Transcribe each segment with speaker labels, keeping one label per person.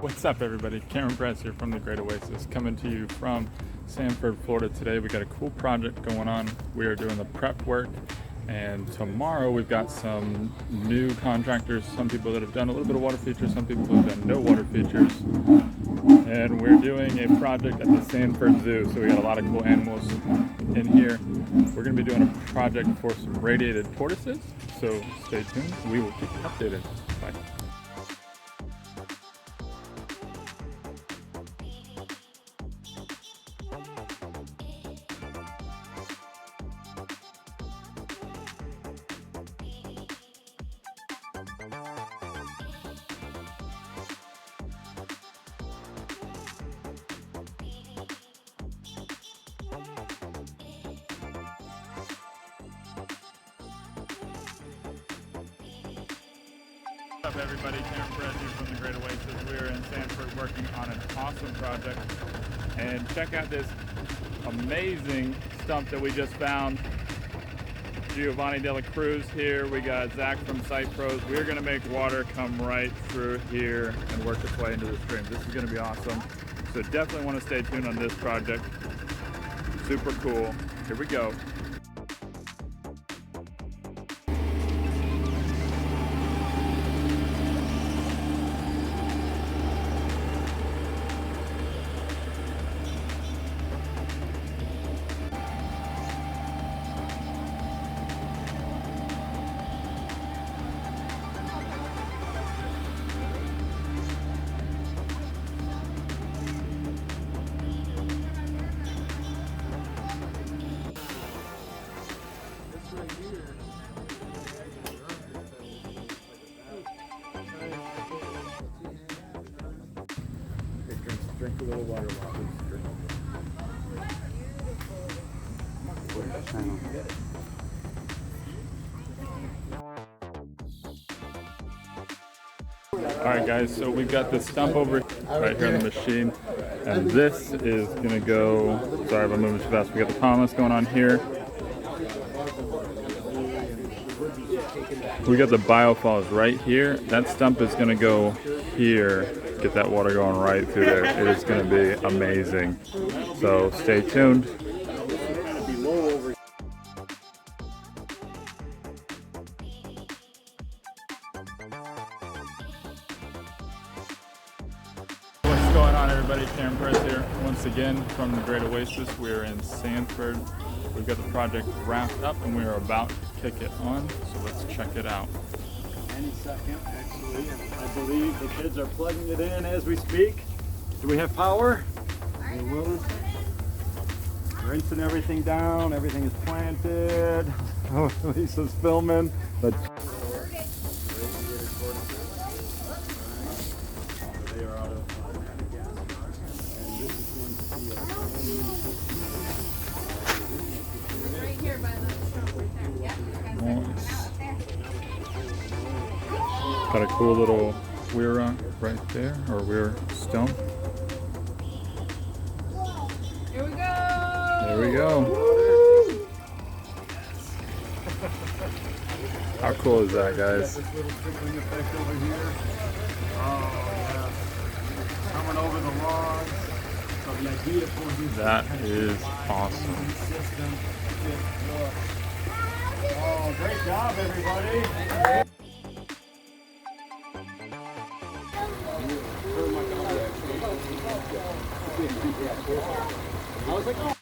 Speaker 1: What's up, everybody? Cameron Press here from the Great Oasis, coming to you from Sanford, Florida today. We got a cool project going on. We are doing the prep work, and tomorrow we've got some new contractors, some people that have done a little bit of water features, some people who have done no water features, and we're doing a project at the Sanford Zoo. So we got a lot of cool animals in here. We're going to be doing a project for some radiated tortoises, so stay tuned. We will keep you updated. Bye. What's up, everybody? Cameron Perez here from the Great Oasis. We're in Sanford working on an awesome project, and check out this amazing stump that we just found. Giovanni Dela Cruz here. We got Zach from Site Pros. We're going to make water come right through here and work its way into the stream. This is going to be awesome. So definitely want to stay tuned on this project. Super cool. Here we go. Drink a little water while Alright guys, so we've got the stump over right here on the machine, and this is gonna go, sorry if I'm moving too fast, we got the Pondless going on here. We got the biofalls right here. That stump is gonna go here. Get that water going right through there. It is going to be amazing. So stay tuned. What's going on, everybody? Cameron Perez here once again from the Great Oasis. We're in Sanford. We've got the project wrapped up and we are about to kick it on. So let's check it out.
Speaker 2: Any second, actually. I believe the kids are plugging it in as we speak. Do we have power? Rinsing everything down. Everything is planted. Oh, Lisa's filming. But they are out of gas. And this is going to be
Speaker 3: right here by the stump right there. Yep.
Speaker 1: Nice. Got a cool little weir rock right there, or weir stump.
Speaker 3: Here we go.
Speaker 1: There we go. How cool is that, guys?
Speaker 2: this little trickling effect over here. Oh, yeah. Coming over the logs. So the idea for this
Speaker 1: That is awesome.
Speaker 2: system. Oh, great job, everybody. I was like, oh.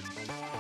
Speaker 3: Bye.